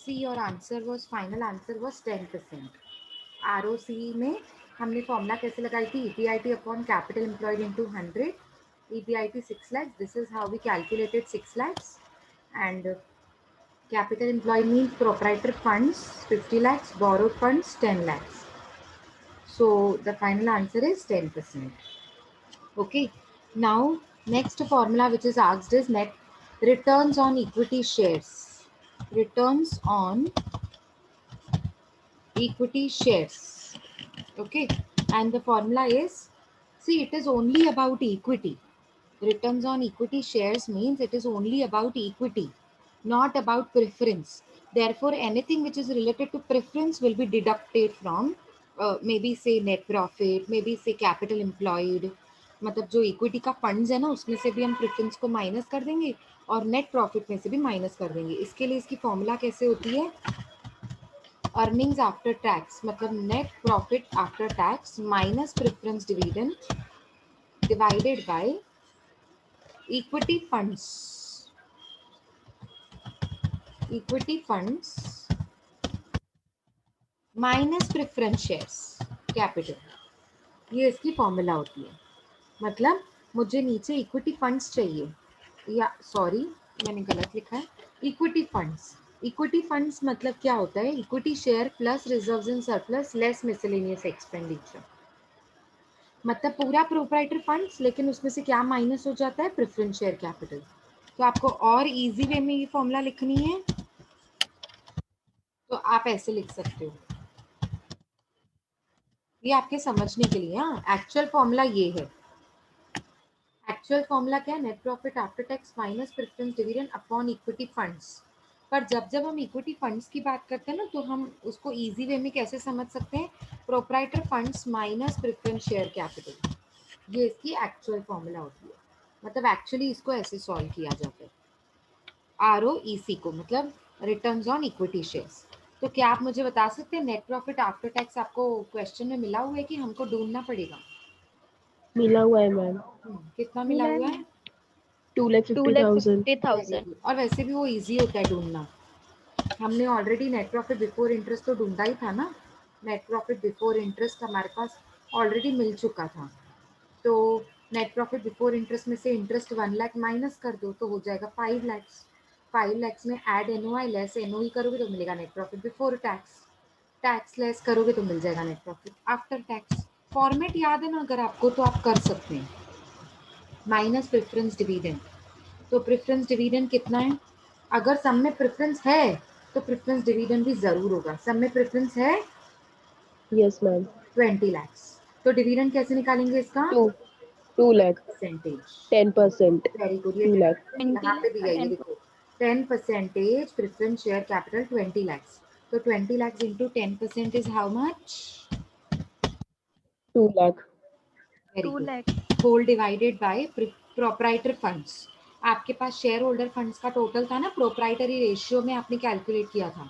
C your answer was final answer was 10%. ROC में हमने formula कैसे लगाई थी? EBIT upon capital employed into 100. EBIT 6 lakhs. This is how we calculated 6 lakhs. And capital employed means proprietary funds 50 lakhs, borrowed funds 10 lakhs. So the final answer is 10%. Okay. Now next formula which is asked is net returns on equity shares. Returns on equity shares. Okay. And the formula is, see, it is only about equity. Returns on equity shares means it is only about equity, not about preference. Therefore, anything which is related to preference will be deducted from maybe say net profit, maybe say capital employed. मतलब जो equity का funds है ना उसमें से भी हम preference को माइनस कर देंगे और नेट प्रॉफिट में से भी माइनस कर देंगे. इसके लिए इसकी फॉर्मूला कैसे होती है? अर्निंग्स आफ्टर टैक्स मतलब net profit after tax minus preference dividend divided bye equity funds minus preference shares capital. ये इसकी फॉर्मूला होती है. मतलब मुझे नीचे इक्विटी फंड्स चाहिए, या सॉरी मैंने गलत लिखा है. इक्विटी फंड्स मतलब क्या होता है? Equity share plus reserves and surplus less miscellaneous expenditure. मतलब पूरा प्रोप्राइटर फंड्स, लेकिन उसमें से क्या माइनस हो जाता है? Preference share capital. तो आपको और इजी वे में ये फॉर्मूला लिखनी है तो आप ऐसे लिख सकते हो. ये आपके समझने के लिए. हाँ, एक्चुअल फॉर्मूला ये है. एक्चुअल फॉर्मूला क्या है? Net profit after tax minus preference dividend upon equity funds. पर जब हम इक्विटी फंड्स की बात करते हैं ना तो हम उसको इजी वे में कैसे समझ सकते हैं? Proprietor funds minus preference share capital. ये इसकी एक्चुअल फॉर्मूला होती है. मतलब एक्चुअली इसको ऐसे सॉल्व किया जाता है. ROEC को मतलब रिटर्न्स ऑन इक्विटी शेयर्स. तो क्या आप मुझे बता सकते हैं नेट प्रॉफिट आफ्टर टैक्स आपको क्वेश्चन में मिला हुआ है कि हमको ढूंढना पड़ेगा? मिला हुआ है मैम. कितना मिला हुआ है? 2,50,000. और वैसे भी वो इजी होता है ढूंढना. हमने already net profit before interest तो ढूंढा ही था ना. नेट प्रॉफिट बिफोर इंटरेस्ट हमारे पास ऑलरेडी मिल चुका था. तो नेट प्रॉफिट बिफोर इंटरेस्ट में से इंटरेस्ट 1 लाख माइनस कर दो तो हो जाएगा 5 lakhs. 5 lakhs में ऐड NOI लेस NOE करोगे तो मिलेगा net profit before tax. Tax less करोगे तो मिल जाएगा net profit after tax. Format याद है ना अगर आपको तो आप कर सकते हैं. Minus preference dividend. तो प्रेफरेंस डिविडेंड कितना है? अगर सब में प्रेफरेंस है तो प्रेफरेंस डिविडेंड भी जरूर होगा. सब में प्रेफरेंस है यस मैम. 20 lakhs. तो डिविडेंड कैसे निकालेंगे इसका? 2 lakh. Percentage. 10%. Very good. 2 lakh. यहाँ पे दिया ये देखो 10% प्रेफरेंस शेयर कैपिटल 20 lakhs. तो 20 lakhs into 10% is how much? 2 lakh. Very good. Whole divided by proprietor funds. आपके पास शेयर होल्डर फंड्स का टोटल था ना, प्रोप्राइटरी रेशियो में आपने कैलकुलेट किया था.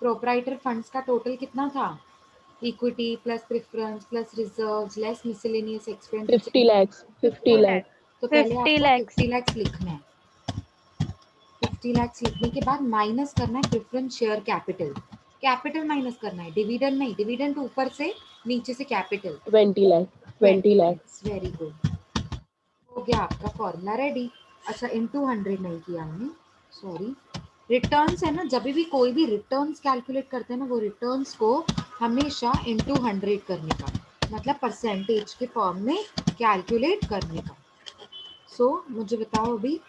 प्रोप्राइटर फंड्स का टोटल कितना था? Equity plus preference plus reserves less miscellaneous expenditure 50 lakhs. 50 lakh. तो पहले आपको 50 lakhs लिखना है. 50 lakhs लिखने के बाद माइनस करना है preference share capital. Capital minus करना है, डिविडेंड नहीं. डिविडेंड ऊपर से, नीचे से capital. 20 lakh. 20 lakh. Very good. हो गया आपका फॉर्मूला रेडी. अच्छा, इनटू 100 नहीं किया हमने, सॉरी. रिटर्न्स है ना, जब भी कोई भी रिटर्न्स कैलकुलेट करते हैं ना वो रिटर्न्स को हमेशा इनटू 100 करने का, मतलब परसेंटेज के फॉर्म में कैलकुलेट करने का. सो मुझे बताओ अभी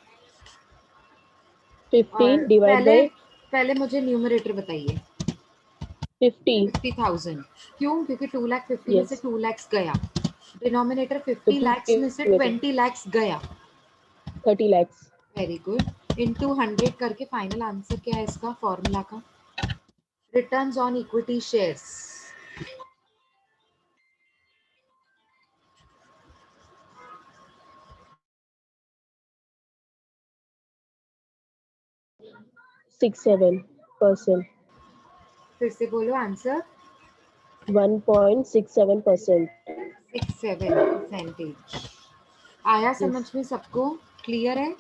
50 डिवाइड बाय पहले मुझे न्यूमरेटर बताइए. 50,000. क्यों? क्योंकि 2,50,000 में से 2 lakhs गया. डिनोमिनेटर 50 lakhs में से 20 lakhs गया. 30 lakhs. Very good. इनटू 100 करके फाइनल आंसर क्या है इसका फॉर्मूला का? Returns on equity shares. Six 7%. फिर से बोलो आंसर. 1.67%. 67%. आया समझ में सबको? क्लियर है?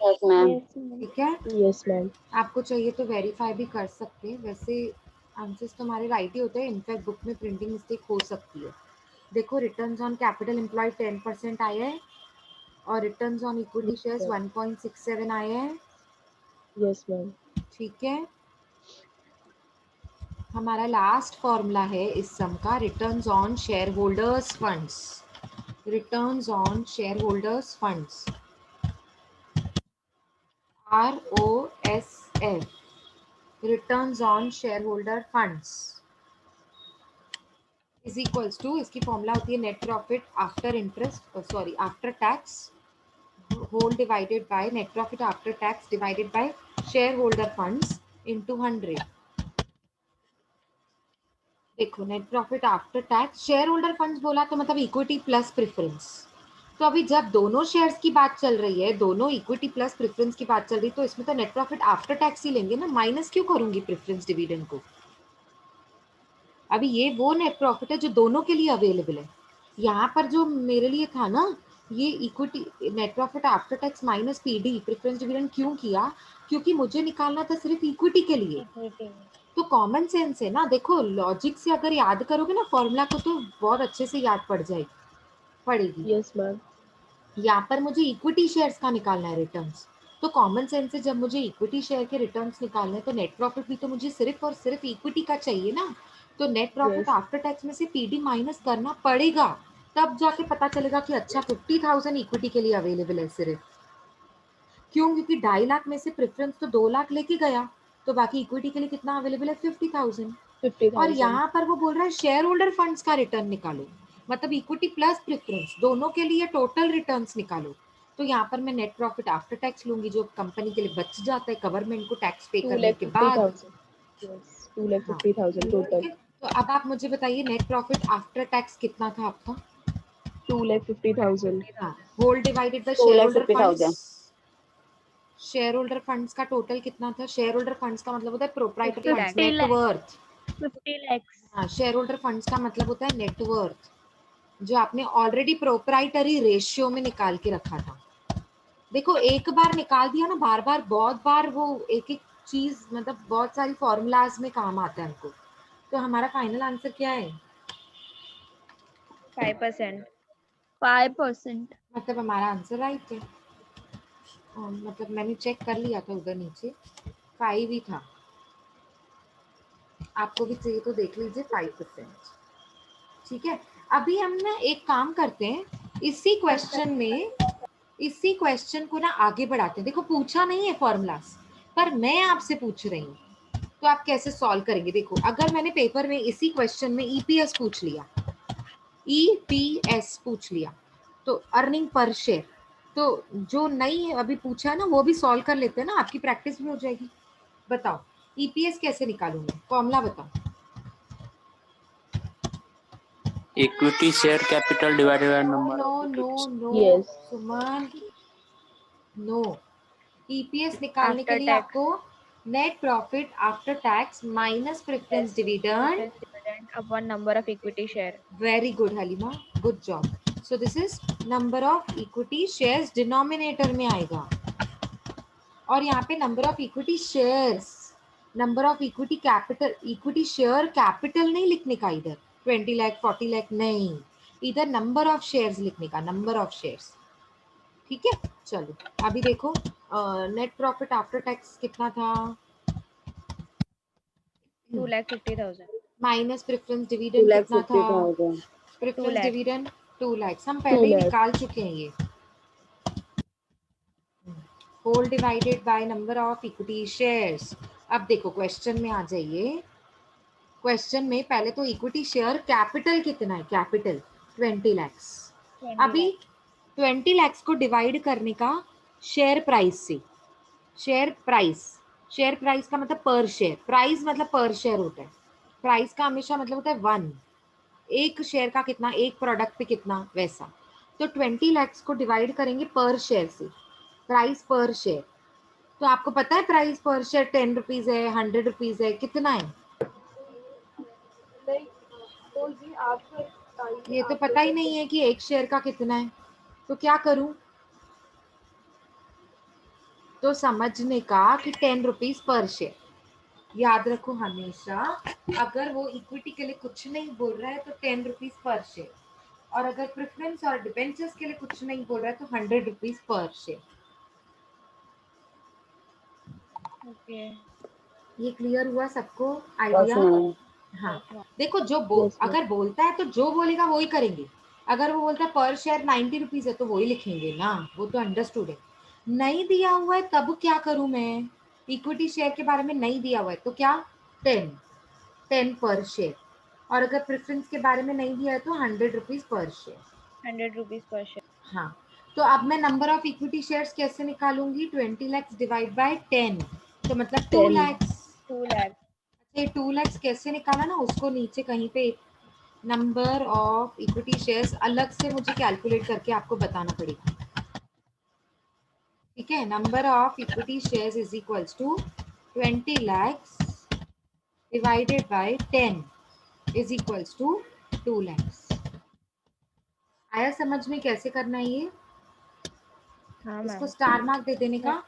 Yes ma'am. ठीक है, Yes, ma'am. आपको चाहिए तो वेरीफाई भी कर सकते हैं। वैसे आंसर्स तुम्हारे राइट ही होते हैं, इनफैक्ट बुक में प्रिंटिंग मिस्टेक हो सकती है। देखो रिटर्न्स ऑन कैपिटल एम्प्लॉयड 10% आए हैं और returns on equity Yes, shares ma'am. 1.67 आए हैं। Yes, ma'am. ठीक है, हमारा लास्ट फॉर्मूला है इस सम का, returns on shareholders funds. Returns on shareholders funds, ROSF, returns on shareholder funds is equals to, इसकी फॉर्मूला होती है net profit after interest, sorry after tax, whole divided by net profit after tax divided by shareholder funds into 100। देखो net profit after tax, shareholder funds बोला तो मतलब equity plus preference. तो अभी जब दोनों शेयर्स की बात चल रही है, दोनों इक्विटी प्लस प्रेफरेंस की बात चल रही है, तो इसमें तो नेट प्रॉफिट आफ्टर टैक्स ही लेंगे ना, माइनस क्यों करूंगी प्रेफरेंस डिविडेंड को। अभी ये वो नेट प्रॉफिट है जो दोनों के लिए अवेलेबल है। यहाँ पर जो मेरे लिए था ना, ये equity net profit after tax minus PD preference dividend क्यों किया, क्योंकि मुझे निकालना था सिर्फ इक्विटी के लिए। तो कॉमन सेंस है ना, देखो लॉजिक से अगर याद करोगे ना फॉर्मूला को तो बहुत अच्छे से याद पड़ेगी। Yes, ma'am. यहाँ पर मुझे इक्विटी शेयर्स का निकालना है रिटर्न्स, तो कॉमन सेंस से जब मुझे इक्विटी शेयर के रिटर्न्स निकालने हैं तो नेट प्रॉफिट भी तो मुझे सिर्फ और सिर्फ इक्विटी का चाहिए ना। तो net profit Yes. After tax में से पीडी माइनस करना पड़ेगा, तब जाके पता चलेगा कि अच्छा 50,000 इक्विटी के लिए अवेलेबल है सिर्फ। क्यों, क्योंकि 2.5 लाख में से प्रेफरेंस तो 2 लाख लेके गया, तो बाकी इक्विटी के लिए कितना अवेलेबल है 50,000। और 50,000. यहाँ पर वो बोल रहा है शेयर होल्डर फंड्स का रिटर्न निकालो, मतलब इक्विटी प्लस प्रेफरेंस दोनों के लिए टोटल रिटर्न्स निकालो। तो यहाँ पर मैं नेट प्रॉफिट आफ्टर टैक्स लूंगी जो कंपनी के लिए बच जाता है गवर्नमेंट को टैक्स पे 2 करने lakh के बाद। 50,000. Yes, 2 lakh हाँ 50,000 ठीक total. है, तो अब आप मुझे बताइए नेट प्रॉफिट आफ्टर टैक्स कितना था आपका। 2 lakh 50,000. हाँ, whole divided by 2 share lakh holder 50,000। Funds. Shareholder funds का टोटल कितना था, शेयर होल्डर फंड्स का मतलब होता है proprietary 50 funds, lakhs. Net worth. 50 lakhs. हाँ, शेयर होल्डर फंड्स का मतलब होता है नेटवर्थ, जो आपने ऑलरेडी प्रोप्राइटरी रेशियो में निकाल के रखा था। देखो एक बार निकाल दिया ना, बार बार बहुत बार वो एक एक चीज मतलब बहुत सारी फॉर्मूलाज में काम आता है हमको। तो हमारा फाइनल आंसर क्या है, 5%. 5%. मतलब हमारा आंसर राइट है। मतलब मैंने चेक कर लिया था उधर नीचे, 5 ही था। आपको भी चाहिए तो देख लीजिए 5%। ठीक है, अभी हम ना एक काम करते हैं, इसी क्वेश्चन को ना आगे बढ़ाते हैं। देखो पूछा नहीं है फॉर्मूलास, पर मैं आपसे पूछ रही हूँ, तो आप कैसे सॉल्व करेंगे। देखो अगर मैंने पेपर में इसी क्वेश्चन में ईपीएस पूछ लिया, ईपीएस पूछ लिया, तो अर्निंग पर शेयर, तो जो नहीं अभी पूछा है ना वो भी सॉल्व कर लेते हैं ना, आपकी प्रैक्टिस भी हो जाएगी। बताओ ईपीएस कैसे निकालूंगा, फॉर्मूला बताओ। Equity share capital divided by no number no of no equity. No Yes. Suman, no. EPS निकालने के After लिए tax. आपको net profit after tax minus preference Yes. Dividend. Preference dividend upon number of equity share. Very good Halima, good job. So this is number of equity shares denominator में आएगा, और यहाँ पे number of equity shares, number of equity capital, equity share capital नहीं लिखने का इधर 20 लाख 40 लाख नहीं, इधर नंबर ऑफ शेयर्स लिखने का, नंबर ऑफ शेयर्स। ठीक है, चलो अभी देखो नेट प्रॉफिट आफ्टर टैक्स कितना था, 2,50,000. माइनस प्रेफरेंस 2 डिविडेंड lakh कितना था, 50,000। 2 प्रेफरेंस lakh. डिविडेंड 2 लाख, हम 2 पहले ही lakh. निकाल चुके हैं ये। Whole divided by number of equity shares. अब देखो क्वेश्चन में आ जाइए, क्वेश्चन में पहले तो इक्विटी शेयर कैपिटल कितना है, कैपिटल 20 लैक्स। 20 अभी lakh. 20 लैक्स को डिवाइड करने का शेयर प्राइस से, शेयर प्राइस, शेयर प्राइस का मतलब पर शेयर, प्राइस मतलब पर शेयर होता है, प्राइस का हमेशा मतलब होता है 1, एक शेयर का कितना, एक प्रोडक्ट पे कितना, वैसा। तो 20 लैक्स को डिवाइड करेंगे पर शेयर से, प्राइस पर शेयर। तो आपको पता है प्राइस पर शेयर 10 रुपीज है, 100 रुपीज है, कितना है, ये तो पता ही नहीं है कि एक शेयर का कितना है। तो क्या करूं, तो समझने का कि 10 रुपीज पर शेयर। याद रखो हमेशा, अगर वो इक्विटी के लिए कुछ नहीं बोल रहा है तो 10 रुपीज पर शेयर, और अगर प्रेफरेंस और डिबेंचर्स के लिए कुछ नहीं बोल रहा है तो 100 रुपीज पर शेयर। ओके। ये क्लियर हुआ सबको Yes, आइडिया? ma'am. हाँ, Yes, ma'am. देखो जो Yes, ma'am. अगर बोलता है तो जो बोलेगा वही करेंगे। अगर वो बोलता है पर शेयर 90 रुपीज है तो वही लिखेंगे ना, वो तो अंडरस्टूड है। नहीं दिया हुआ है तब क्या करूं मैं? इक्विटी शेयर के बारे में नहीं दिया हुआ है तो क्या? 10 पर शेयर, और अगर प्रेफरेंस के बारे में नहीं दिया है तो 100 rupees per share. 100 rupees per share. हाँ, तो अब मैं नंबर ऑफ इक्विटी शेयर्स कैसे निकालूंगी? 20 lakhs डिवाइड बाय 10, तो मतलब 2 10. lakhs। 2 lakhs. ये 2 lakhs कैसे निकाला ना, उसको नीचे कहीं पे नंबर ऑफ इक्विटी शेयर्स अलग से मुझे कैलकुलेट करके आपको बताना पड़ेगा। ठीक है, number of equity shares is equals to 20 lakhs divided by 10 is equals to 2 lakhs। आया समझ में कैसे करना है ये? हाँ इसको मैम. स्टार मार्क दे देने का,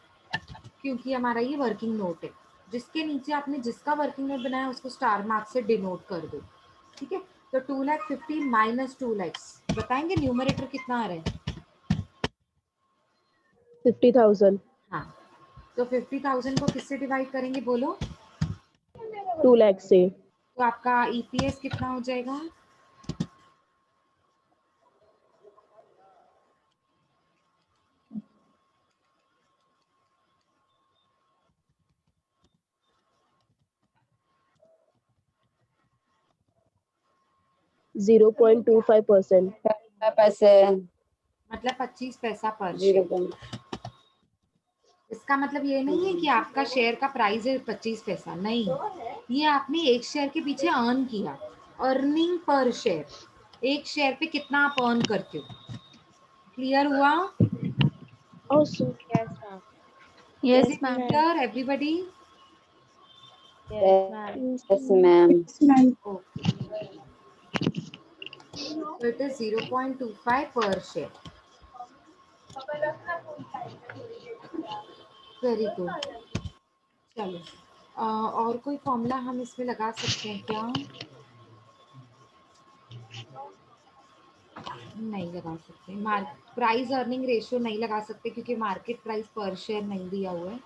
क्योंकि हमारा ये वर्किंग नोट है। जिसके नीचे आपने जिसका वर्किंग नोट बनाया उसको स्टार मार्क से डिनोट कर दो। ठीक है, तो 2,50,000 माइनस 2 lakhs, बताएंगे न्यूमरेटर कितना आ रहा है? 50,000. हाँ, तो 50,000 को किससे डिवाइड करेंगे बोलो? 2 lakh से. तो आपका ईपीएस कितना हो जाएगा? $0.25%. पैसे मतलब 25 पैसा पर 0. शेयर। इसका मतलब ये नहीं है कि आपका शेयर का प्राइस है 25 पैसा, नहीं, ये आपने एक शेयर के पीछे अर्न किया। अर्निंग पर शेयर, एक शेयर पे कितना आप अर्न करते हो। क्लियर हुआ? Also, Yes, ma'am. Is Yes, it ma'am. Clear everybody? Yes, ma'am. Yes, ma'am. Okay, so it is 0.25 per share. Very good. चलो, और कोई फॉर्मूला हम इसमें लगा सकते हैं क्या? नहीं लगा सकते। प्राइस अर्निंग रेशियो नहीं लगा सकते क्योंकि मार्केट प्राइस पर शेयर नहीं दिया हुआ है।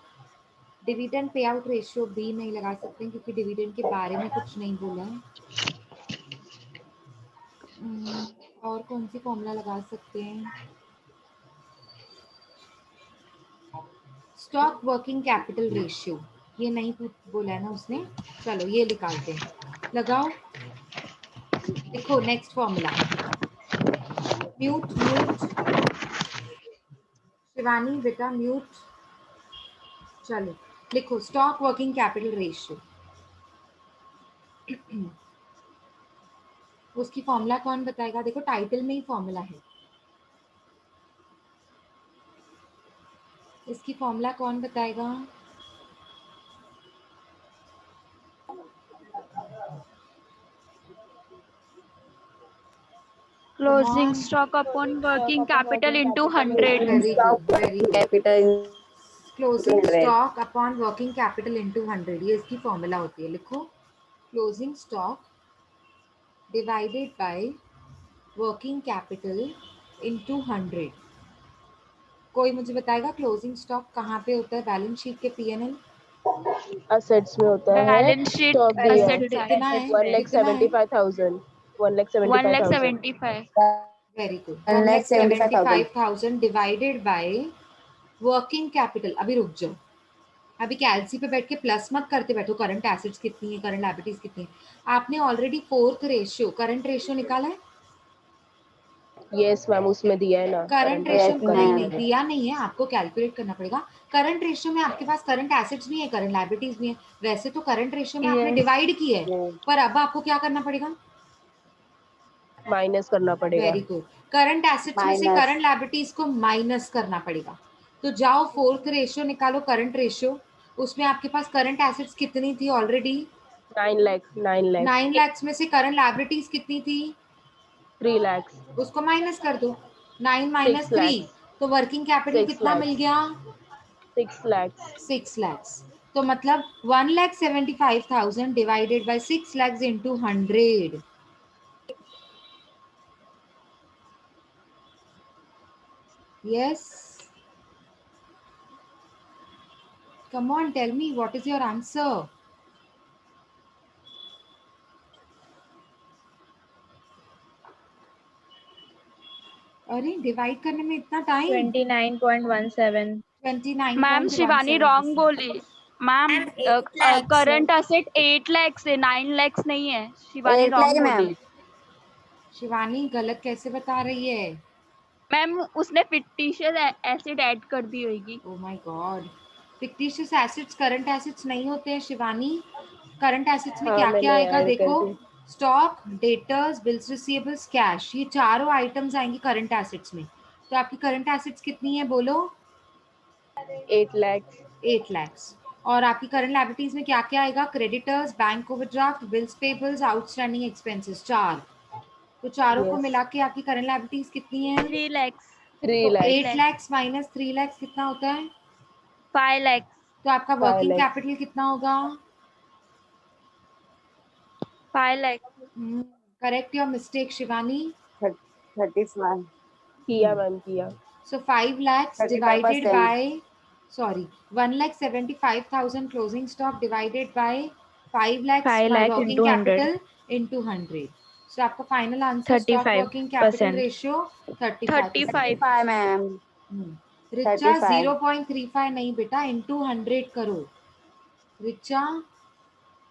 डिविडेंड पे आउट रेशियो भी नहीं लगा सकते क्योंकि डिविडेंड के बारे में कुछ नहीं बोला है। और कौन सी फॉर्मूला लगा सकते हैं? स्टॉक वर्किंग कैपिटल रेशियो, ये नहीं बोला है ना उसने। चलो ये निकालते हैं, लगाओ। देखो next formula, mute mute, Shivani बेटा म्यूट। चलो लिखो स्टॉक वर्किंग कैपिटल रेशियो। उसकी फॉर्मूला कौन बताएगा? देखो टाइटल में ही फॉर्मूला है। इसकी फॉर्मूला कौन बताएगा? Closing stock upon working capital into 100. Very good very good. Capital closing 200. Stock upon working capital into 100, ये इसकी फॉर्मूला होती है। लिखो closing stock divided by working capital into 100। कोई मुझे बताएगा क्लोजिंग स्टॉक कहाँ पे होता है बैलेंस शीट के पीएनएल? assets में होता है. Balance sheet Stock दिया. assets कितना है? कितना है? 1,75,000. 1 lakh 1,75,000. 75. Very good. 1,75,000. 1,75,000 divided by working capital. अभी रुक जाओ, अभी कैलसी पे बैठ के प्लस मत करते बैठो। करंट एसेट्स कितनी है, करंट लायबिलिटीज कितनी है। आपने already fourth ratio current ratio निकाला है? Yes, मैम उसमें दिया है ना. करंट current रेशियो Yes, नहीं ma'am. नहीं दिया नहीं है, आपको कैलकुलेट करना पड़ेगा। करंट रेशियो में आपके पास करंट एसेट्स भी है, करंट लायबिलिटीज भी है। वैसे तो करंट रेशियो में आपने Yes. डिवाइड की है, Yes. पर अब आपको क्या करना पड़ेगा? माइनस करना पड़ेगा. Very good. करंट एसेट्स में से Minus. करंट लायबिलिटीज को माइनस करना पड़ेगा। तो जाओ फोर्थ रेशियो निकालो, करंट रेशियो। उसमें आपके पास करंट एसेट्स कितनी थी ऑलरेडी? 9 lakhs. 9 lakhs. 9 lakhs में से करंट लायबिलिटीज कितनी थी? 3 lakhs. उसको माइनस कर दो। 9 माइनस 6 3, lakhs. तो वर्किंग कैपिटल 6 कितना मिल lakhs. गया? 6 lakhs. 6 lakhs. तो मतलब 1,75,000 divided by 6 lakhs into 100. Yes. Come on, tell me what is your answer. अरे डिवाइड करने में इतना टाइम 29.17. 29. मैम शिवानी रॉन्ग बोली. मैम करंट असेट 8 lakhs है, 9 lakhs नहीं है. Shivani 8 lakh wrong ma'am. बोली. शिवानी गलत कैसे बता रही है? मैम उसने फिक्टिशियस एसिड ऐड कर दी होगी. Oh my God, fictitious assets current assets नहीं होते हैं शिवानी. करंट एसेट्स में हाँ, क्या क्या मैंने आएगा add कर देखो? दी. Stock, debtors, bills receivables, cash, ये चारों आइटम्स आएंगी करंट एसेट्स में. तो आपकी करंट एसेट्स कितनी है बोलो? 8 lakhs. 8 lakhs. और आपकी करंट लायबिलिटीज में क्या क्या आएगा? Creditors, bank overdraft, bills payables, outstanding expenses, 4. तो चारों को Yes. मिला के आपकी करंट लायबिलिटीज कितनी है? 3 lakhs. 3 तो lakhs. 8 lakhs माइनस 3 lakhs कितना होता है? 5 lakhs. तो आपका 5 वर्किंग lakhs. कैपिटल कितना होगा? 5 lakhs. Correct your mistake Shivani. 35. किया मैम किया. So 5 lakhs 35%. divided by, sorry, 1,75,000 closing stock divided by 5 lakhs 5 my lakh working into 100. capital into 100. So आपका final answer stock working capital 35%. ratio 35%. 35. 35 ma'am. Richa 35. 0.35 नहीं बेटा, into 100 करो. रिचा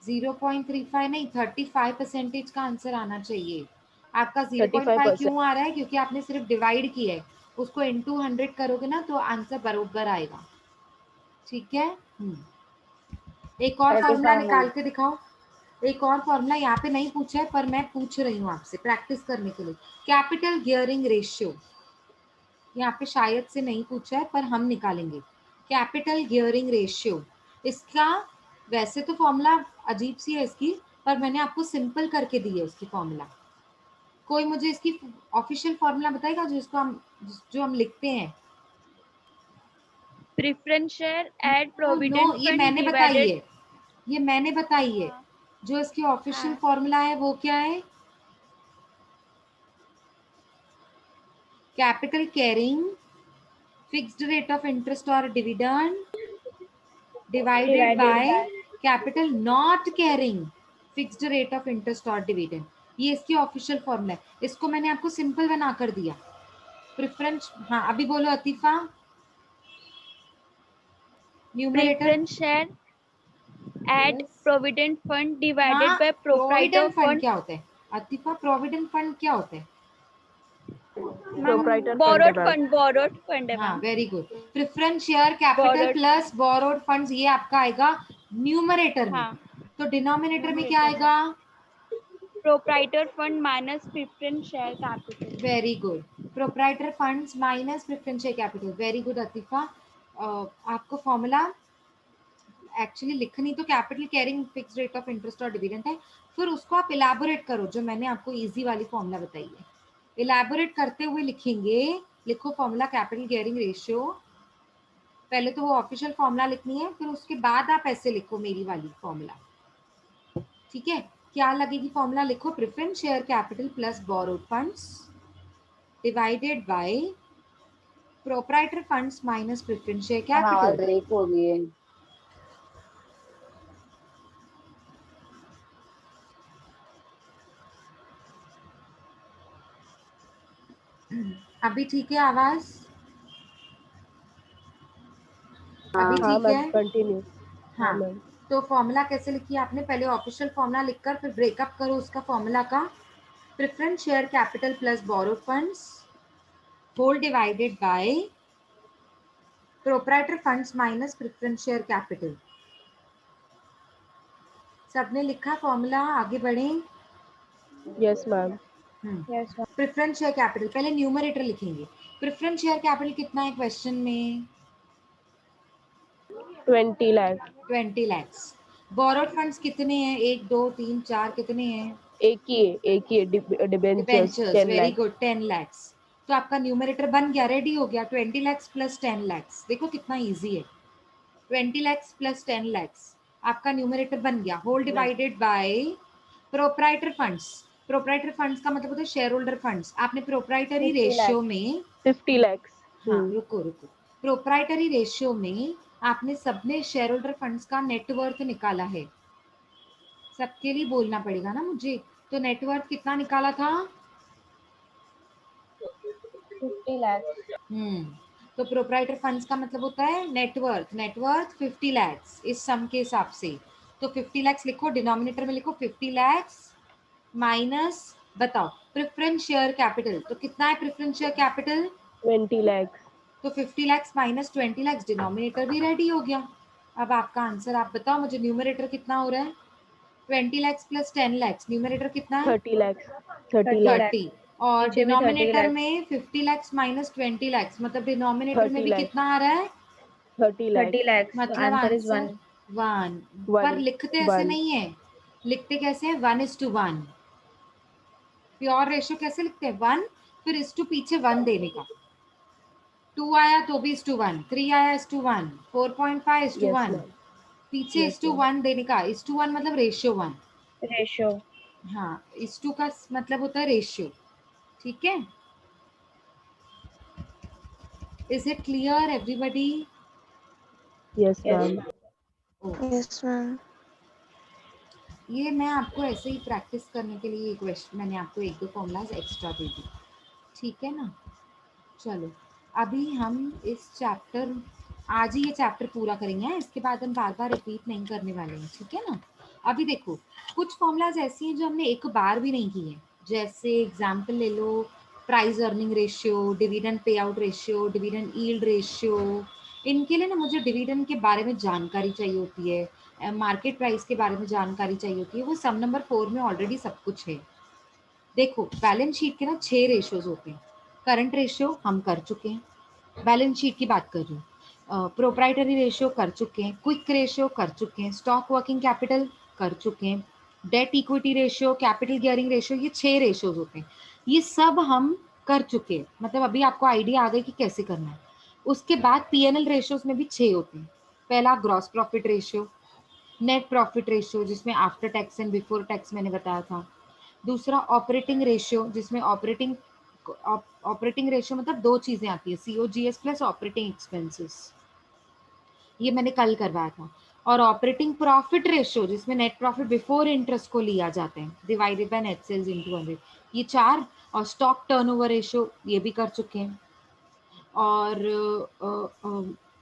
0.35 नहीं, 35% का आंसर आना चाहिए. आपका 0.5 35%. क्यों आ रहा है? क्योंकि आपने सिर्फ डिवाइड किया है. उसको इनटू 100 करोगे ना तो आंसर बरोबर आएगा. ठीक है. एक और 35 फॉर्मूला मैम. निकाल के दिखाओ. एक और फॉर्मूला यहाँ पे नहीं पूछा है पर मैं पूछ रही हूँ आपसे प्रैक्टिस करने के लिए. कैपिटल गियरिंग रेशियो यहाँ पे शायद से नहीं पूछा है पर हम निकालेंगे. कैपिटल गियरिंग रेशियो, इसका वैसे तो फॉर्मूला अजीब सी है इसकी, पर मैंने आपको सिंपल करके दी है उसकी फॉर्मूला. कोई मुझे इसकी ऑफिशियल फॉर्मूला बताएगा जो हम लिखते हैं? Preference share add no, provident ये फंड मैंने बताई डिवाइडेड. है. ये मैंने बताई है. जो इसकी ऑफिशियल हाँ. फॉर्मूला है वो क्या है? Capital carrying fixed rate of interest और dividend divided by capital not carrying fixed rate of interest और डिविडेंड. ये इसकी ऑफिशियल फॉर्मूला है. इसको मैंने आपको सिंपल बना कर दिया. प्रेफरेंस, हाँ अभी बोलो Atifa. Numerator. Preference share add provident fund divided हाँ, by proprietor provident fund fund. क्या होता है? अतीफा प्रोविडेंट फंड क्या होता है? Proprietor borrowed fund. Fund. Borrowed fund है हाँ ma'am. Very good. Preference share capital Borrowed. Plus borrowed funds, ये आपका आएगा न्यूमरेटर में. हाँ. तो डिनोमिनेटर में क्या आएगा? Proprietor fund minus preference share capital. Very good. Proprietor funds minus preference share capital. Very good Atifa. आपको फॉर्मूला एक्चुअली लिखनी तो capital carrying fix rate of interest और डिविडेंड है, फिर उसको आप इलैबोरेट करो जो मैंने आपको इजी वाली फॉर्मूला बताई है. इलैबोरेट करते हुए लिखेंगे. लिखो फॉर्मूला कैपिटल गियरिंग रेशियो. पहले तो वो ऑफिशियल फॉर्मूला लिखनी है, फिर उसके बाद आप ऐसे लिखो मेरी वाली फॉर्मूला. ठीक है. क्या लगेगी फॉर्मूला? लिखो preference share capital plus borrowed funds divided by proprietor funds minus preference share हाँ कैपिटल. ब्रेक हो गई है. अभी ठीक है आवाज? अभी हाँ ठीक है. Ma'am continue. हाँ हाँ. मैम. तो फॉर्मूला कैसे लिखिए आपने? पहले ऑफिशियल फॉर्मूला लिखकर फिर ब्रेकअप करो उसका फॉर्मूला का. Preference share capital plus borrowed funds whole divided by proprietor funds minus preference share capital. सबने लिखा फॉर्मूला? आगे बढ़ें. Yes मैम. प्रेफरेंस शेयर कैपिटल पहले न्यूमरेटर लिखेंगे. प्रेफरेंस शेयर कैपिटल कितना है क्वेश्चन में? 20 lakh. 20 lakhs. बोरोड फंड्स कितने हैं? 1 2 3 4 कितने हैं? एक ही है debentures debentures. 10 very lakh. Good. 10 lakhs. तो आपका न्यूमरेटर बन गया, रेडी हो गया. 20 lakhs प्लस 10 lakhs. देखो कितना इजी है. 20 lakhs plus 10 lakhs आपका न्यूमरेटर बन गया, whole divided by proprietor funds. Proprietor funds का मतलब होता है शेयर होल्डर फंड्स। आपने प्रोप्राइटरी 50 रेशियो lakhs. में 50 lakhs. हाँ रुको रुको, प्रोप्राइटरी रेशियो में आपने सबने शेयर होल्डर फंड्स का नेटवर्थ निकाला है। सबके लिए बोलना पड़ेगा ना मुझे, तो नेटवर्थ कितना निकाला था? 50 lakhs. तो प्रोप्राइटर फंड्स का मतलब होता है नेटवर्थ। नेटवर्थ 50 लैक्स इस सम के हिसाब से। तो 50 लैक्स लिखो, डिनोमिनेटर में लिखो 50 लैक्स माइनस, बताओ प्रेफरेंस शेयर कैपिटल, तो कितना है प्रेफरेंस शेयर कैपिटल? 20 lakhs. तो 50 लैक्स माइनस 20 लैक्स, डिनोमिनेटर भी रेडी हो गया। अब आपका आंसर आप बताओ मुझे, न्यूमरेटर कितना हो रहा है? 20 लैक्स प्लस 10 लैक्स, न्यूमरेटर कितना है? 30 lakhs. 30 lakhs. 30। और नीचे भी 30 डिनोमिनेटर lakhs. में 50 लैक्स माइनस 20 लैक्स, मतलब डिनोमिनेटर में 30 भी lakhs. कितना आ रहा है? 30 30 lakhs. lakhs. So मतलब answer is आंसर 1. 1। पर One. लिखते ऐसे One. नहीं है, लिखते कैसे हैं? 1:1। प्योर रेशियो कैसे लिखते हैं? 1 फिर इस टू पीछे 1 देने का। 2 आया तो भी 1:1, 3 आया 1:1, 4.5 Yes, 1:1, ma'am. पीछे Yes, 1 देने का। 1 मतलब रेशियो 1। Ratio. हाँ, 2 का मतलब होता है रेशियो। ठीक है, is it clear everybody? Yes, Yes. ma'am. Yes, ma'am. ये मैं आपको ऐसे ही प्रैक्टिस करने के लिए क्वेश्चन मैंने आपको 1-2 फॉर्मूलाज एक्स्ट्रा दे दी, ठीक है ना। चलो अभी हम इस चैप्टर, आज ही ये चैप्टर पूरा करेंगे, इसके बाद हम बार बार रिपीट नहीं करने वाले हैं, ठीक है ना। अभी देखो कुछ फॉर्मूलाज ऐसी हैं जो हमने एक बार भी नहीं की है, जैसे एग्जाम्पल ले लो प्राइस अर्निंग रेशियो, डिविडेंड पे out ratio, dividend yield ratio. इनके लिए ना मुझे डिविडेंड के बारे में जानकारी चाहिए होती है, मार्केट प्राइस के बारे में जानकारी चाहिए होती है, वो सम नंबर 4 में ऑलरेडी सब कुछ है। देखो बैलेंस शीट के ना 6 रेशियोज होते हैं। करंट रेशियो हम कर चुके हैं, बैलेंस शीट की बात कर रही हूँ। प्रोप्राइटरी रेशियो कर चुके हैं, क्विक रेशियो कर चुके हैं, स्टॉक वर्किंग कैपिटल कर चुके हैं, debt equity ratio, capital gearing ratio, ये 6 रेशियोज होते हैं। ये सब हम कर चुके हैं, मतलब अभी आपको आइडिया आ गई कि कैसे करना है। उसके बाद पीएनएल रेशियोज में भी 6 होते हैं। पहला gross profit ratio, net profit ratio जिसमें after tax and before tax मैंने बताया था। दूसरा ऑपरेटिंग रेशियो, जिसमें ऑपरेटिंग रेशियो मतलब 2 चीजें आती है, सीओजीएस प्लस ऑपरेटिंग एक्सपेंसेस, ये मैंने कल करवाया था। और ऑपरेटिंग प्रॉफिट रेशियो जिसमें नेट प्रॉफिट बिफोर इंटरेस्ट को लिया जाता है, divided by net sales into 100, ये 4। और स्टॉक टर्नओवर रेशियो ये भी कर चुके हैं। और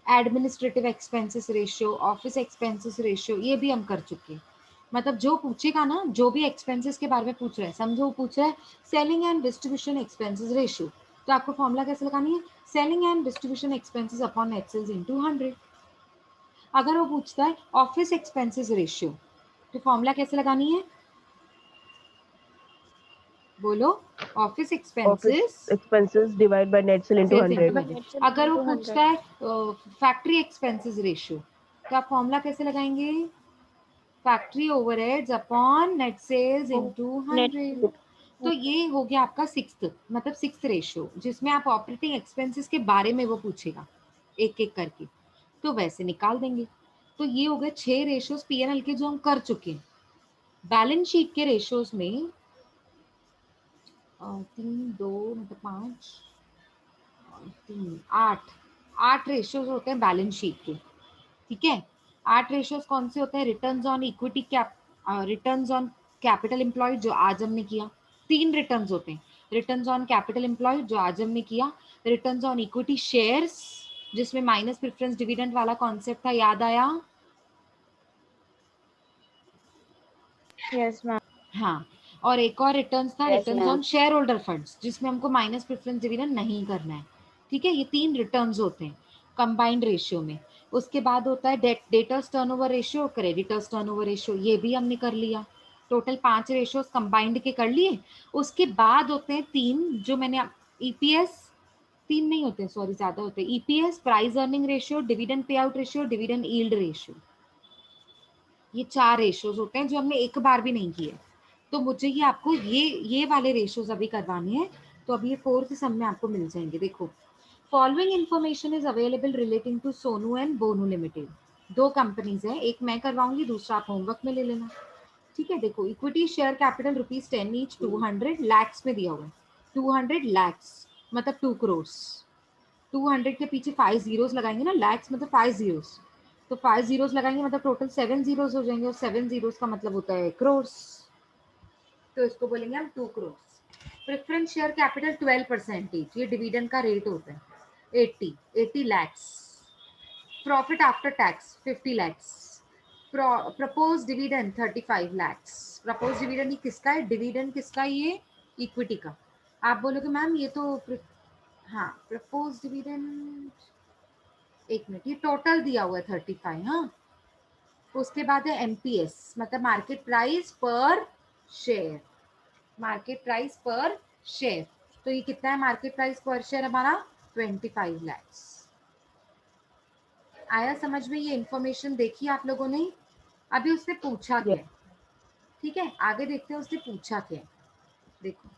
administrative expenses ratio, office expenses ratio, ये भी हम कर चुके हैं। मतलब जो पूछेगा ना, जो भी एक्सपेंसेस के बारे में पूछ रहा है, समझो वो पूछ रहा है selling and distribution expenses ratio, तो आपको फॉर्मूला कैसे लगानी है? Selling and distribution expenses upon net sales into 100। अगर वो पूछता है ऑफिस एक्सपेंसेस रेशियो, तो फॉर्मूला कैसे लगानी है? बोलो, office Office expenses expenses divided by net sale into sales 100. Into 100। अगर वो पूछता है फैक्ट्री एक्सपेंसेस रेशियो, तो आप फॉर्मूला कैसे लगाएंगे? Factory overheads upon net sales into 100। तो ये हो गया आपका 6th, मतलब 6th रेशियो, जिसमें आप ऑपरेटिंग एक्सपेंसेस के बारे में वो पूछेगा एक एक करके, तो वैसे निकाल देंगे। तो ये हो गए 6 रेशियोज पीएनएल के जो हम कर चुके हैं। बैलेंस शीट के रेशियोज में 3 2 मतलब 5 3 8 रेशियोज होते हैं बैलेंस शीट के, ठीक है। 8 रेशियोज कौन से होते हैं? Returns on equity cap, returns on capital employed जो आज हमने किया, 3 रिटर्न्स होते हैं। रिटर्न्स ऑन कैपिटल एम्प्लॉयड जो आज हमने किया, रिटर्न्स ऑन इक्विटी शेयर्स जिसमें माइनस प्रेफरेंस डिविडेंड वाला कॉन्सेप्ट था, याद आया? Yes, ma'am. हाँ, और एक और रिटर्न्स था Yes, returns ma'am. On shareholder funds, जिसमें हमको माइनस प्रेफरेंस डिविडेंड नहीं करना है, ठीक है। ये 3 रिटर्न्स होते हैं कंबाइंड रेशियो में। उसके बाद होता है debtors turnover ratio, creditors turnover ratio, ये भी हमने कर लिया। टोटल 5 रेशियोज कंबाइंड के कर लिए। उसके बाद होते हैं 3 जो मैंने, ईपीएस 3 नहीं होते, सॉरी ज्यादा होते हैं। EPS, price earning ratio, dividend पे out ratio, dividend yield ratio, ये 4 रेशियोज होते हैं जो हमने एक बार भी नहीं किए। तो मुझे ये आपको ये वाले रेशियोज अभी करवाने हैं, तो अभी ये 4th सम में आपको मिल जाएंगे। देखो, following information is available relating to Sonu and Bonu limited. दो कंपनीज है, एक मैं करवाऊंगी, दूसरा आप होमवर्क में ले लेना। ठीक है, देखो equity share capital ₹10 each, 200 lakhs में दिया हुआ है। 200 लैक्स मतलब 2 करोड़। 200 के पीछे 5 जीरोस लगाएंगे ना, लैक्स मतलब 5 जीरोस, तो 5 जीरोस लगाएंगे मतलब टोटल 7 जीरोस हो जाएंगे, और 7 जीरोस का मतलब होता है करोड़, तो इसको बोलेंगे हम 2 करोड़। प्रेफरेंस शेयर कैपिटल 12%, ये डिविडेंड का रेट होता है। 80 lakhs. Profit after tax 50 lakhs. Propose dividend 35 lakhs. Propose dividend ये किसका है, डिविडेंड किसका है, ये इक्विटी का। आप बोलोगे मैम ये तो हाँ, प्रपोज डिविडेंड, एक मिनट, ये टोटल दिया हुआ है 35। हाँ, उसके बाद है एमपीएस मतलब market price per share. Market price per share, तो ये कितना है मार्केट प्राइस पर शेयर हमारा, 25 लैक्स। आया समझ में, ये इंफॉर्मेशन देखी आप लोगों ने। अभी उसने पूछा क्या Yes. है, ठीक है, आगे देखते हैं उसने पूछा क्या है। देखो,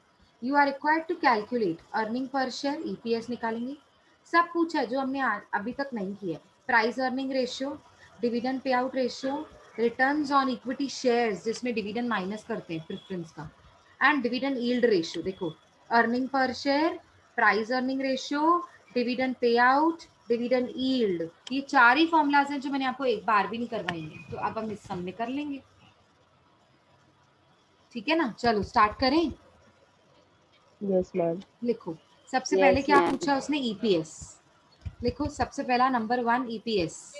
you are required to calculate earning per share, EPS निकालेंगे। सब पूछा है जो हमने अभी तक नहीं किया। प्राइस अर्निंग रेशियो, डिविडेंड पे out ratio, returns on equity shares जिसमें डिविडेंड माइनस करते हैं प्रेफरेंस का, एंड डिविडेंड यील्ड रेशियो। देखो, earning per share, price earning ratio, dividend पे आउट, डिविडेंड यील्ड, ये चार ही फॉर्मूलाज हैं जो मैंने आपको एक बार भी नहीं करवाएंगे, तो अब हम इस सम में कर लेंगे। ठीक है ना, चलो स्टार्ट करें। Yes, ma'am. लिखो, सबसे पहले Yes, क्या ma'am. पूछा उसने, ईपीएस। लिखो सबसे पहला नंबर 1 ईपीएस।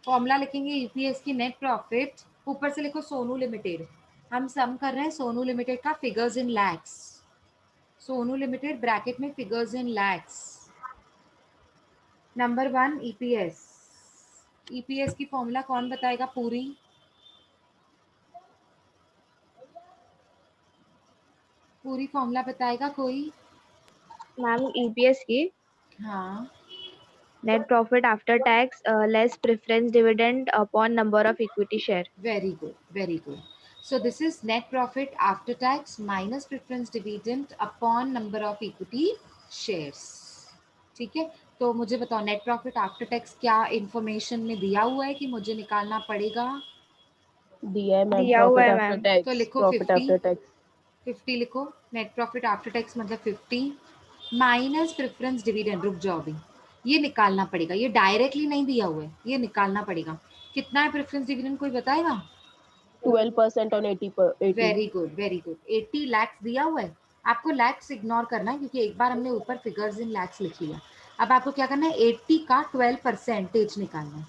फॉर्मूला लिखेंगे ईपीएस की, नेट प्रॉफिट, ऊपर से लिखो सोनू लिमिटेड। हम सम कर रहे हैं सोनू लिमिटेड का, figures in lakhs. Sonu limited bracket में figures in lakhs. Number 1 EPS. EPS की फॉर्मूला कौन बताएगा पूरी, पूरी फॉर्मूला बताएगा कोई। मैम ईपीएस की हाँ, net profit after tax less preference dividend upon number of equity share. very good, very good. So this is net profit after tax minus preference dividend upon number of equity shares. ठीक है, तो मुझे बताओ net profit after tax क्या information में दिया हुआ है कि मुझे निकालना पड़ेगा। दिया है मैम, दिया हुआ प्रॉफिट है आफ्टर मैम। तो टैक्स, लिखो प्रॉफिट 50, आफ्टर टैक्स 50 लिखो, नेट प्रॉफिट आफ्टर टैक्स मतलब 50 माइनस प्रेफरेंस डिविडेंड। रुक जाओ अभी, ये निकालना पड़ेगा, ये डायरेक्टली नहीं दिया हुआ है, ये निकालना पड़ेगा। कितना है प्रेफरेंस डिविडेंड, कोई बताएगा। 12% on 80 per 80. Very good, very good. 80 lakhs दिया हुआ है, आपको लैक्स इग्नोर करना है क्योंकि एक बार हमने ऊपर फिगर्स इन लैक्स लिख लिया। अब आपको क्या करना है, 80 का 12% निकालना है।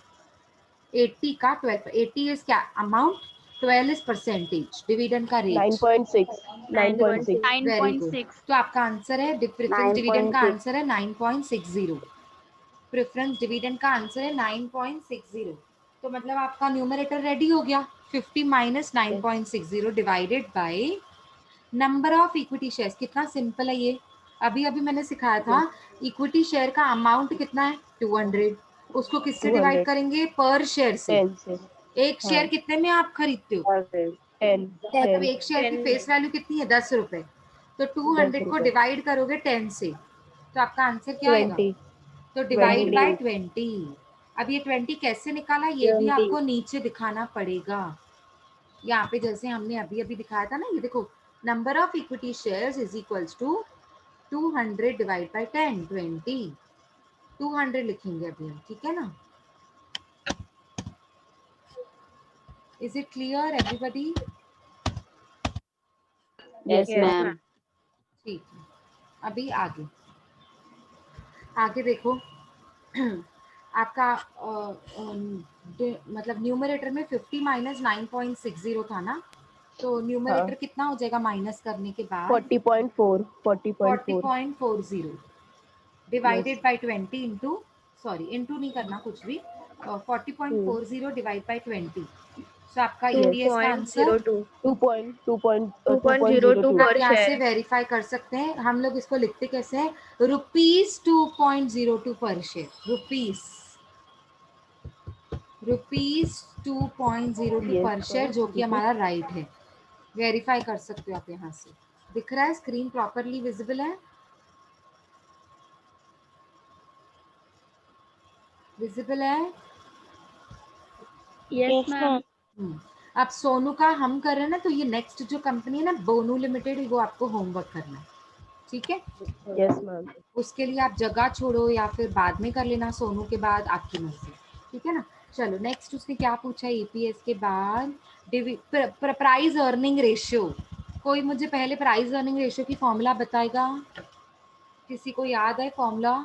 80 का 12, 80 इज क्या अमाउंट, 12 इज परसेंटेज, डिविडेंड का रेट। 9.6. 9.6. 9.6। Very good, 9.6। तो आपका आंसर है, प्रेफरेंस डिविडेंड का 9.6. आंसर है 9.60। प्रेफरेंस डिविडेंड का आंसर है 9.60, तो मतलब आपका न्यूमरेटर रेडी हो गया। 50 minus 9.60 divided by number of equity shares. कितना सिंपल है ये, अभी अभी मैंने सिखाया था। इक्विटी शेयर का अमाउंट कितना है, 200, उसको किससे डिवाइड 200. करेंगे, पर शेयर से। 10 से. एक शेयर हाँ. कितने में आप खरीदते हो, Perfect. 10. मतलब 10. एक शेयर की 10 फेस वैल्यू कितनी है, 10 रुपए, तो 10 200 को रुपए. डिवाइड करोगे 10 से, तो आपका आंसर क्या आएगा, 20. तो डिवाइड 20. बाय 20. 20। अब ये 20 कैसे निकाला, ये भी 20. आपको नीचे दिखाना पड़ेगा। यहाँ पे जैसे हमने अभी अभी दिखाया था ना, ये देखो, number of equity shares is equals to 200 divide by 10, 20। 200 लिखेंगे अभी हम, ठीक है ना। Is it clear everybody. Yes, Yes, yes ma'am. Ma'am. ma'am. ठीक है, अभी आगे, आगे देखो। आपका मतलब न्यूमरेटर में 50 माइनस 9.60 था ना, तो न्यूमरेटर हाँ. कितना हो जाएगा माइनस करने के बाद, 40.4. 40.4. 40.40 Yes. Divided by 20 into, sorry into नहीं करना कुछ भी, 40.40 डिवाइड बाय 20। सो आपका Yes. ईपीएस का आंसर 2.02। 2.02 2.02 आप पर यहाँ से शेयर। वेरीफाई कर सकते हैं। हम लोग इसको लिखते कैसे हैं, ₹2.02 पर शेयर, ₹2.02 Yes, पर शेयर, sir. जो कि देखो. हमारा राइट है। वेरीफाई कर सकते हो आप यहाँ से। दिख रहा है, स्क्रीन प्रॉपरली विजिबल है, विजिबल है। Yes ma'am. अब सोनू का हम कर रहे हैं ना, तो ये नेक्स्ट जो कंपनी है ना बोनू लिमिटेड, वो आपको होमवर्क करना है, ठीक है। Yes ma'am. उसके लिए आप जगह छोड़ो या फिर बाद में कर लेना, सोनू के बाद आपकी मर्जी, ठीक है ना। चलो नेक्स्ट उसने क्या पूछा ईपीएस के बाद, प्राइस अर्निंग रेशियो। कोई मुझे पहले प्राइस अर्निंग रेशियो की फॉर्मूला बताएगा? किसी को याद है फॉर्मूला?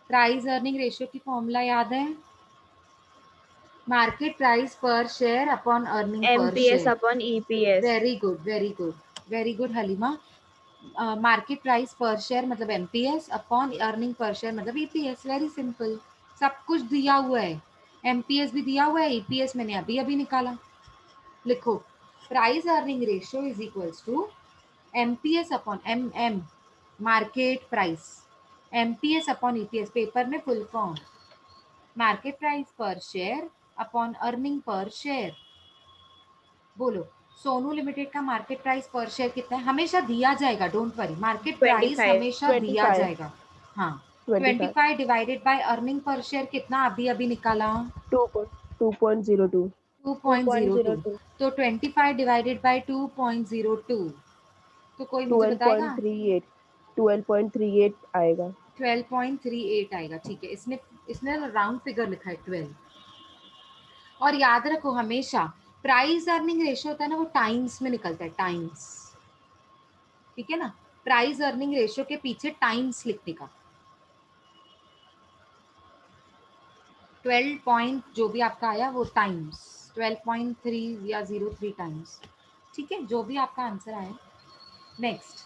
प्राइस अर्निंग रेशियो की फॉर्मूला याद है? Market price per share upon earning पर MPS share. upon EPS. Very good, very good, very good Halima. Market price per share मतलब MPS upon earning per share मतलब ईपीएस। वेरी सिंपल, सब कुछ दिया हुआ है, एमपीएस भी दिया हुआ है, ईपीएस मैंने अभी अभी निकाला। लिखो price earning ratio is equals to MPS upon M market price, MPS upon EPS, paper में full form, market price per share upon earning per share. बोलो सोनू लिमिटेड का मार्केट प्राइस पर शेयर कितना है? हमेशा दिया जाएगा, डोंट वरी, मार्केट प्राइस 25. हमेशा दिया 25. जाएगा। हाँ 25. 25 divided by earning per share कितना अभी अभी निकाला? 2.02. 2.02। 2.02. तो 25 डिवाइडेड बाय 2.02, तो कोई मुझे बताएगा? 12.38. 12.38 आएगा। 12.38 आएगा, ठीक है। इसने इसने राउंड फिगर लिखा है 12। और याद रखो हमेशा प्राइस अर्निंग रेशियो होता है ना, वो टाइम्स में निकलता है, टाइम्स, ठीक है ना। प्राइस अर्निंग रेशियो के पीछे टाइम्स लिखने का, 12 पॉइंट जो भी आपका आया वो टाइम्स, 12.3 या 03 टाइम्स, ठीक है, जो भी आपका आंसर आया। नेक्स्ट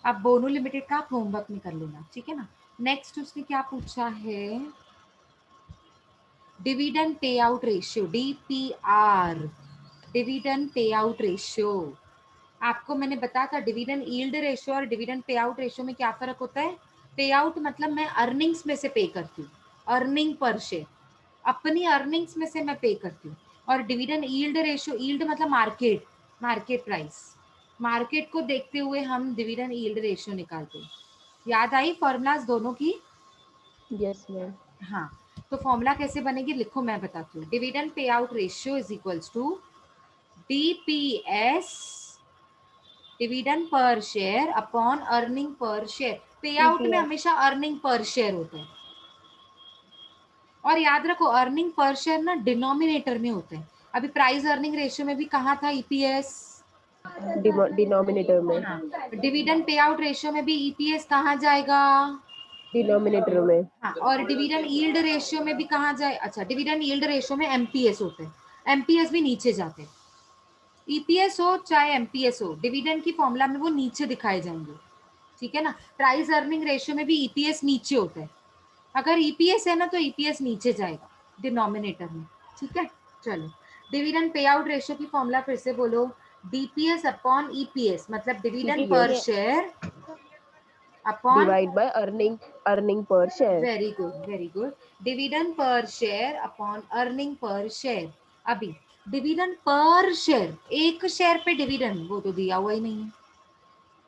अब बोनू लिमिटेड का आप होमवर्क में कर लेना, ठीक है ना। नेक्स्ट उसने क्या पूछा है, dividend pay out ratio, DPR, dividend pay out ratio. आपको मैंने बताया था डिविडेंड यील्ड रेशियो और डिविडेंड पे आउट रेशियो में क्या फर्क होता है? पे आउट मतलब मैं अर्निंग्स में से पे करती हूँ, अर्निंग पर शेयर, अपनी अर्निंग्स में से मैं पे करती हूँ। और डिविडेंड यील्ड रेशियो, यील्ड मतलब मार्केट, मार्केट प्राइस, मार्केट को देखते हुए हम डिविडेंड यील्ड रेशियो निकालते हैं। याद आई फॉर्मूलाज दोनों की? Yes ma'am. हाँ, तो फॉर्मूला कैसे बनेगी लिखो, मैं बताती हूँ। डिविडेंड पे out ratio is equals to DPS dividend per share upon earning per share. Payout में EPS. हमेशा अर्निंग पर शेयर होता है, और याद रखो अर्निंग पर शेयर ना डिनोमिनेटर में होता है। अभी प्राइस अर्निंग रेशियो में भी कहा था ईपीएस, डिनोमिनेटर में. हाँ, डिविडेंड पे आउट रेशियो में भी ईपीएस कहाँ जाएगा? डिनोमिनेटर में. हाँ, और डिविडेंड यील्ड रेशियो में भी कहाँ जाए? अच्छा, डिविडेंड यील्ड रेशियो में एमपीएस होते हैं, एमपीएस भी नीचे जाते हैं। ईपीएस हो चाहे एमपीएस हो, डिविडेंड की फॉर्मूला में वो नीचे दिखाए जाएंगे, ठीक है ना। प्राइस अर्निंग रेशियो में भी ईपीएस नीचे होता है, अगर ईपीएस है ना तो ईपीएस नीचे जाएगा डिनोमिनेटर में, ठीक है। चलो डिविडेंड पे आउट रेशियो की फॉर्मूला फिर से बोलो, डीपीएस अपॉन ईपीएस मतलब dividend per share upon, divide by earning per share. Very good, very good, dividend per share upon earning per share. अभी डिविडेंड पर शेयर, एक share पे dividend, वो तो दिया हुआ ही नहीं है,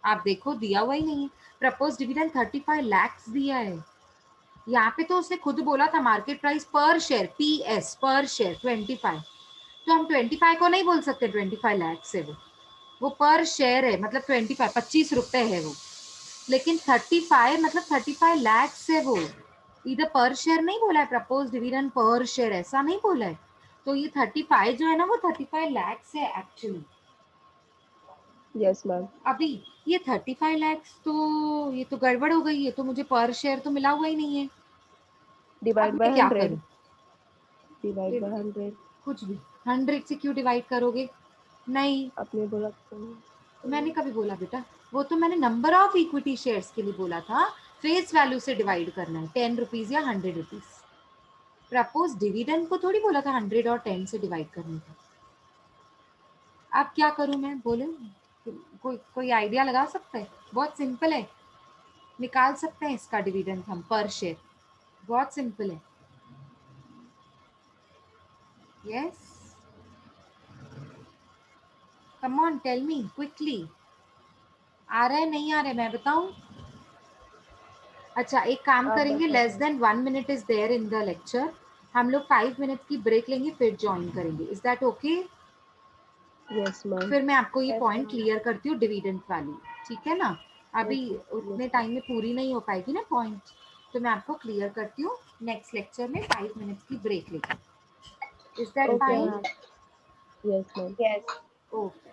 आप देखो दिया हुआ ही नहीं है। प्रपोज डिविडेंड 35 लाख दिया है, यहाँ पे तो उसने खुद बोला था market price per share, PS पर शेयर 25, तो हम 25 को नहीं बोल सकते 25 लाख से, वो पर शेयर है मतलब 25 रुपए है वो, लेकिन 35 मतलब 35 लाख है वो, इधर पर शेयर नहीं बोला है, प्रपोज डिविडेंड पर शेयर ऐसा नहीं बोला है। तो ये 35 जो है ना वो 35 लाख है एक्चुअली। Yes ma'am. अभी ये 35 लाख तो ये तो गड़बड़ हो गई, ये तो मुझे पर शेयर तो मिला हुआ ही नहीं है। डिवाइड अब बाय मैं क्या 100. करूं? Divide by 100. कुछ भी 100 से क्यों डिवाइड करोगे? नहीं, आपने बोला मैंने कभी बोला बेटा, वो तो मैंने नंबर ऑफ इक्विटी शेयर्स के लिए बोला था, फेस वैल्यू से डिवाइड करना है, 10 रुपीज या 100 रुपीज। प्रपोज डिविडेंड को थोड़ी बोला था 100 और 10 से डिवाइड करने का। अब क्या करूं मैं, बोलो, कोई आइडिया लगा सकता है? बहुत सिंपल है, निकाल सकते हैं इसका डिविडेंड हम पर शेयर, बहुत सिंपल है। Yes, come on tell me quickly, आ रहा है नहीं आ रहा है मैं बताऊं? अच्छा एक काम आप करेंगे, बताओ. Less than 1 minute is there in the lecture, हम लोग 5 मिनट्स की ब्रेक लेंगे फिर ज्वाइन करेंगे. Is that okay? Yes, ma'am. फिर मैं आपको ये Yes, पॉइंट ma'am. क्लियर करती हूँ डिविडेंड वाली. ठीक है ना? अभी Yes, उतने yes, टाइम में पूरी नहीं हो पाएगी ना पॉइंट, तो मैं आपको क्लियर करती हूँ नेक्स्ट लेक्चर में 5 मिनट्स की ब्रेक लेके. Is that Okay, fine? ma'am. Yes, ma'am. Yes. Okay.